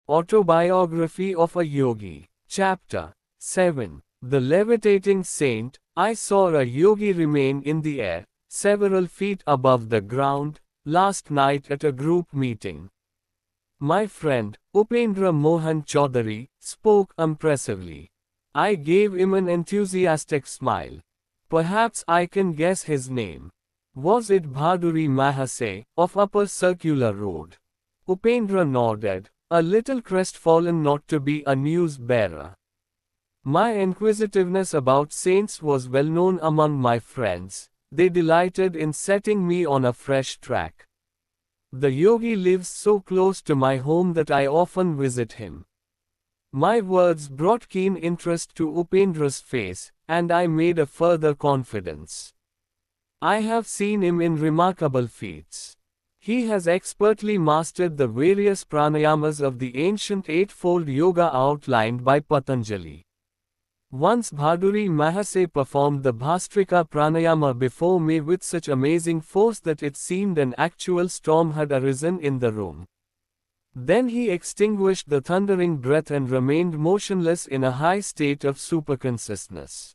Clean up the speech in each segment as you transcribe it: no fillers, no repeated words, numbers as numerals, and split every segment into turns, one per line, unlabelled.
Autobiography of a Yogi. Chapter 7. The Levitating Saint. I saw a yogi remain in the air, several feet above the ground, last night at a group meeting. My friend, Upendra Mohan Chaudhary, spoke impressively. I gave him an enthusiastic smile. Perhaps I can guess his name. Was it Bhaduri Mahase, of Upper Circular Road? Upendra nodded, a little crestfallen not to be a news bearer. My inquisitiveness about saints was well known among my friends. They delighted in setting me on a fresh track. The yogi lives so close to my home that I often visit him. My words brought keen interest to Upendra's face, and I made a further confidence. I have seen him in remarkable feats. He has expertly mastered the various pranayamas of the ancient eightfold yoga outlined by Patanjali. Once Bhaduri Mahase performed the Bhastrika pranayama before me with such amazing force that it seemed an actual storm had arisen in the room. Then he extinguished the thundering breath and remained motionless in a high state of superconsciousness.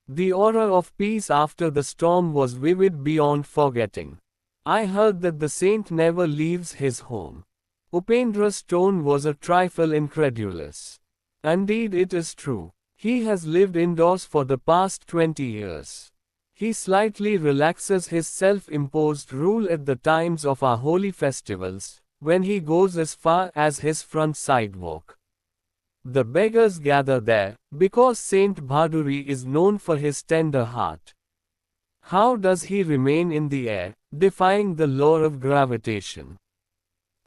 The aura of peace after the storm was vivid beyond forgetting. I heard that the saint never leaves his home. Upendra's tone was a trifle incredulous. Indeed, it is true. He has lived indoors for the past 20 years. He slightly relaxes his self-imposed rule at the times of our holy festivals, when he goes as far as his front sidewalk. The beggars gather there, because Saint Bhaduri is known for his tender heart. How does he remain in the air, defying the law of gravitation?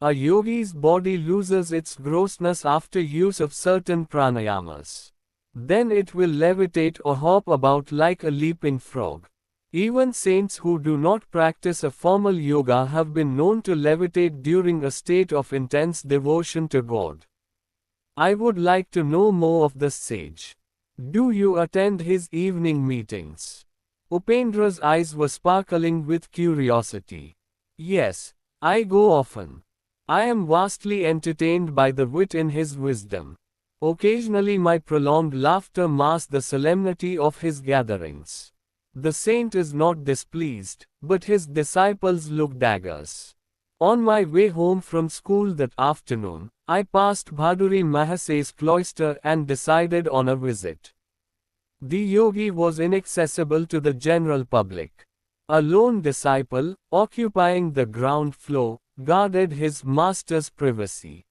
A yogi's body loses its grossness after use of certain pranayamas. Then it will levitate or hop about like a leaping frog. Even saints who do not practice a formal yoga have been known to levitate during a state of intense devotion to God. I would like to know more of the sage. Do you attend his evening meetings? Upendra's eyes were sparkling with curiosity. Yes, I go often. I am vastly entertained by the wit in his wisdom. Occasionally my prolonged laughter masks the solemnity of his gatherings. The saint is not displeased, but his disciples look daggers. On my way home from school that afternoon, I passed Bhaduri Mahase's cloister and decided on a visit. The yogi was inaccessible to the general public. A lone disciple, occupying the ground floor, guarded his master's privacy.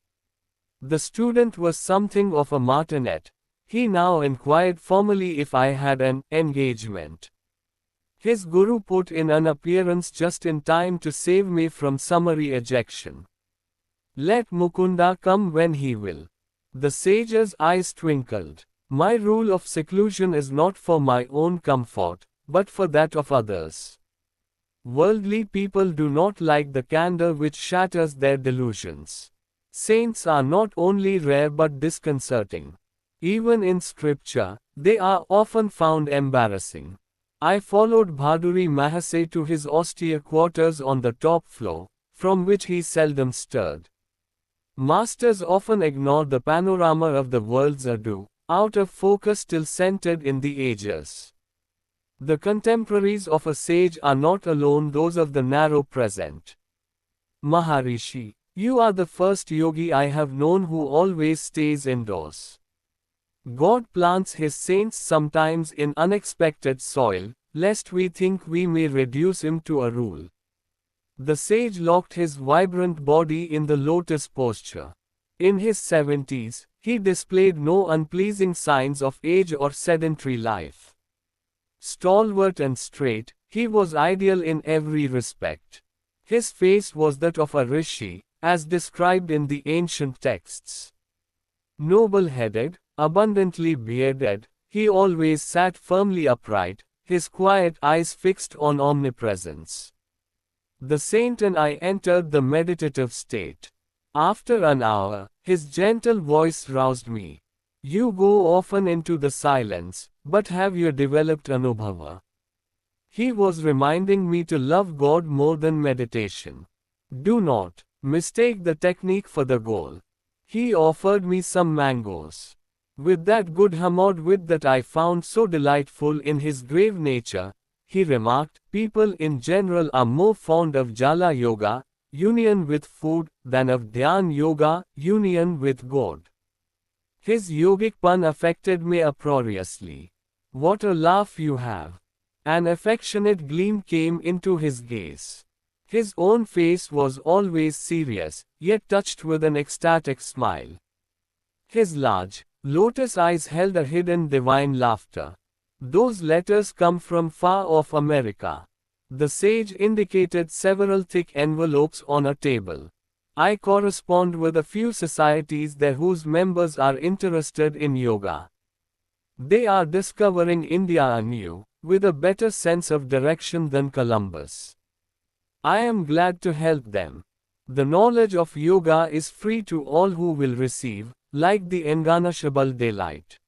The student was something of a martinet. He now inquired formally if I had an engagement. His guru put in an appearance just in time to save me from summary ejection. Let Mukunda come when he will. The sage's eyes twinkled. My rule of seclusion is not for my own comfort, but for that of others. Worldly people do not like the candor which shatters their delusions. Saints are not only rare but disconcerting. Even in scripture, they are often found embarrassing. I followed Bhaduri Mahase to his austere quarters on the top floor, from which he seldom stirred. Masters often ignore the panorama of the world's ado, out of focus till centered in the ages. The contemporaries of a sage are not alone those of the narrow present. Maharishi, you are the first yogi I have known who always stays indoors. God plants his saints sometimes in unexpected soil, lest we think we may reduce him to a rule. The sage locked his vibrant body in the lotus posture. In his 70s, he displayed no unpleasing signs of age or sedentary life. Stalwart and straight, he was ideal in every respect. His face was that of a rishi, as described in the ancient texts. Noble-headed, abundantly bearded, he always sat firmly upright, his quiet eyes fixed on omnipresence. The saint and I entered the meditative state. After an hour, his gentle voice roused me. You go often into the silence, but have you developed anubhava? He was reminding me to love God more than meditation. Do not mistake the technique for the goal. He offered me some mangoes. With that good humoured wit that I found so delightful in his grave nature, he remarked, people in general are more fond of Jala Yoga, union with food, than of Dhyan Yoga, union with God. His yogic pun affected me uproariously. What a laugh you have! An affectionate gleam came into his gaze. His own face was always serious, yet touched with an ecstatic smile. His large, lotus eyes held a hidden divine laughter. Those letters come from far off America. The sage indicated several thick envelopes on a table. I correspond with a few societies there whose members are interested in yoga. They are discovering India anew, with a better sense of direction than Columbus. I am glad to help them. The knowledge of yoga is free to all who will receive, like the inganashable daylight.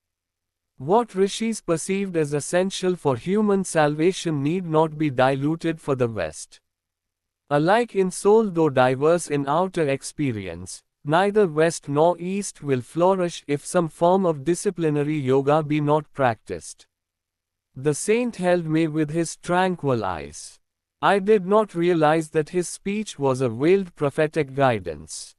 What rishis perceived as essential for human salvation need not be diluted for the West. Alike in soul though diverse in outer experience, neither West nor East will flourish if some form of disciplinary yoga be not practiced. The saint held me with his tranquil eyes. I did not realize that his speech was a veiled prophetic guidance.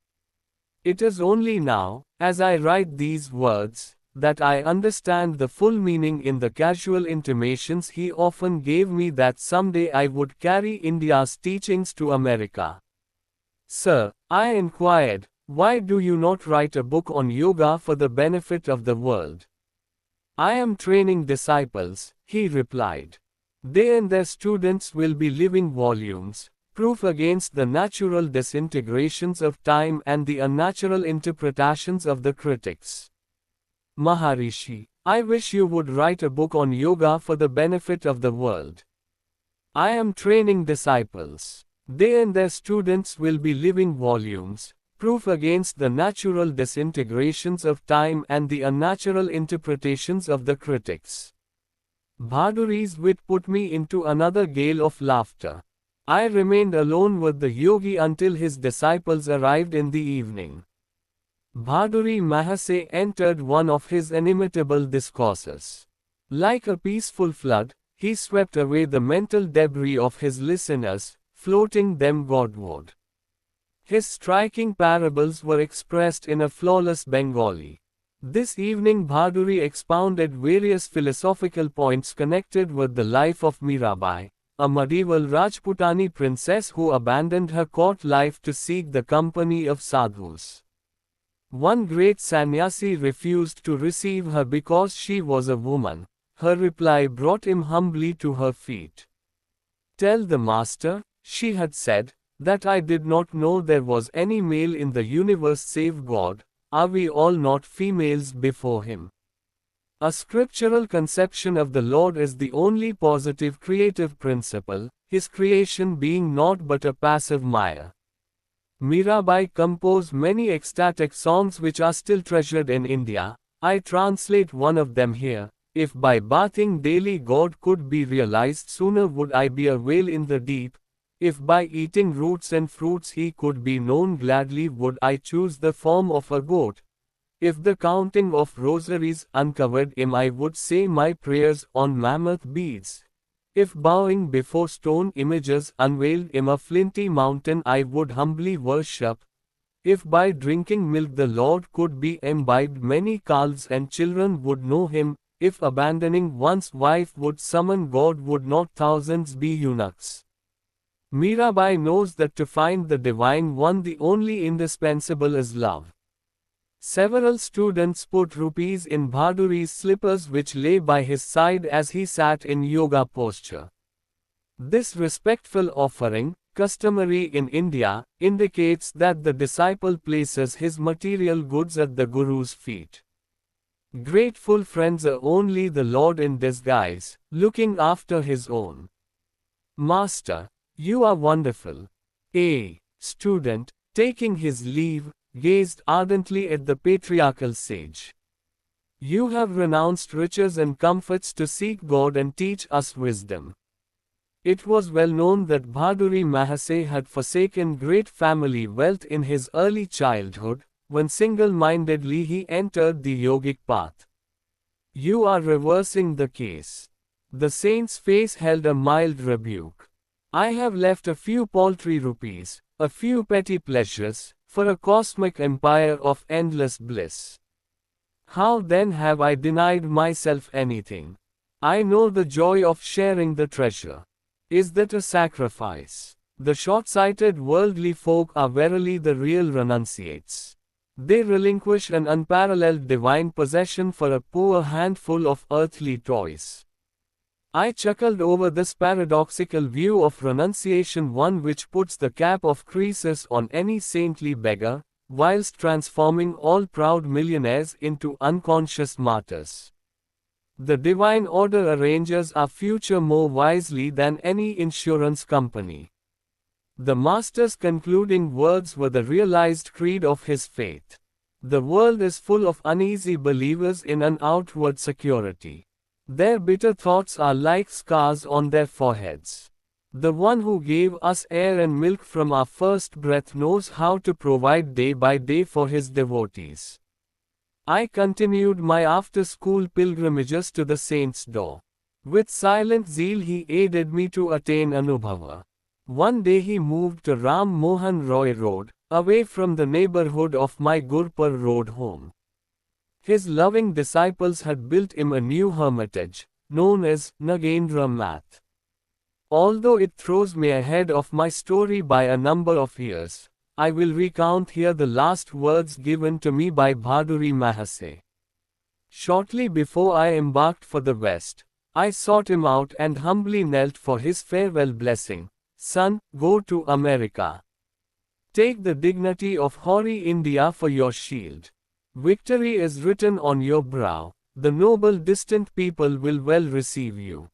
It is only now, as I write these words, that I understand the full meaning in the casual intimations he often gave me that someday I would carry India's teachings to America. Sir, I inquired, why do you not write a book on yoga for the benefit of the world? I am training disciples, he replied. They and their students will be living volumes, proof against the natural disintegrations of time and the unnatural interpretations of the critics. Maharishi, I wish you would write a book on yoga for the benefit of the world. I am training disciples. They and their students will be living volumes, proof against the natural disintegrations of time and the unnatural interpretations of the critics. Bhaduri's wit put me into another gale of laughter. I remained alone with the yogi until his disciples arrived in the evening. Bhaduri Mahase entered one of his inimitable discourses. Like a peaceful flood, he swept away the mental debris of his listeners, floating them Godward. His striking parables were expressed in a flawless Bengali. This evening Bhaduri expounded various philosophical points connected with the life of Mirabai, a medieval Rajputani princess who abandoned her court life to seek the company of sadhus. One great sannyasi refused to receive her because she was a woman. Her reply brought him humbly to her feet. Tell the master, she had said, that I did not know there was any male in the universe save God. Are we all not females before him? A scriptural conception of the Lord is the only positive creative principle, his creation being naught but a passive maya. Mirabai composed many ecstatic songs which are still treasured in India. I translate one of them here. If by bathing daily God could be realized, sooner would I be a whale in the deep. If by eating roots and fruits he could be known, gladly would I choose the form of a goat. If the counting of rosaries uncovered him, I would say my prayers on mammoth beads. If bowing before stone images unveiled him a flinty mountain, I would humbly worship. If by drinking milk the Lord could be imbibed, many calves and children would know him. If abandoning one's wife would summon God, would not thousands be eunuchs? Mirabai knows that to find the Divine One the only indispensable is love. Several students put rupees in Bhaduri's slippers which lay by his side as he sat in yoga posture. This respectful offering, customary in India, indicates that the disciple places his material goods at the Guru's feet. Grateful friends are only the Lord in disguise, looking after his own. Master, you are wonderful. A student, taking his leave, gazed ardently at the patriarchal sage. You have renounced riches and comforts to seek God and teach us wisdom. It was well known that Bhaduri Mahase had forsaken great family wealth in his early childhood, when single-mindedly he entered the yogic path. You are reversing the case. The saint's face held a mild rebuke. I have left a few paltry rupees, a few petty pleasures, for a cosmic empire of endless bliss. How then have I denied myself anything? I know the joy of sharing the treasure. Is that a sacrifice? The short-sighted worldly folk are verily the real renunciates. They relinquish an unparalleled divine possession for a poor handful of earthly toys. I chuckled over this paradoxical view of renunciation, one which puts the cap of Croesus on any saintly beggar, whilst transforming all proud millionaires into unconscious martyrs. The divine order arranges our future more wisely than any insurance company. The Master's concluding words were the realized creed of his faith. The world is full of uneasy believers in an outward security. Their bitter thoughts are like scars on their foreheads. The one who gave us air and milk from our first breath knows how to provide day by day for his devotees. I continued my after-school pilgrimages to the saint's door. With silent zeal he aided me to attain Anubhava. One day he moved to Ram Mohan Roy Road, away from the neighborhood of my Gurpur Road home. His loving disciples had built him a new hermitage, known as Nagendra Math. Although it throws me ahead of my story by a number of years, I will recount here the last words given to me by Bhaduri Mahase. Shortly before I embarked for the West, I sought him out and humbly knelt for his farewell blessing. Son, go to America. Take the dignity of hoary India for your shield. Victory is written on your brow. The noble distant people will well receive you.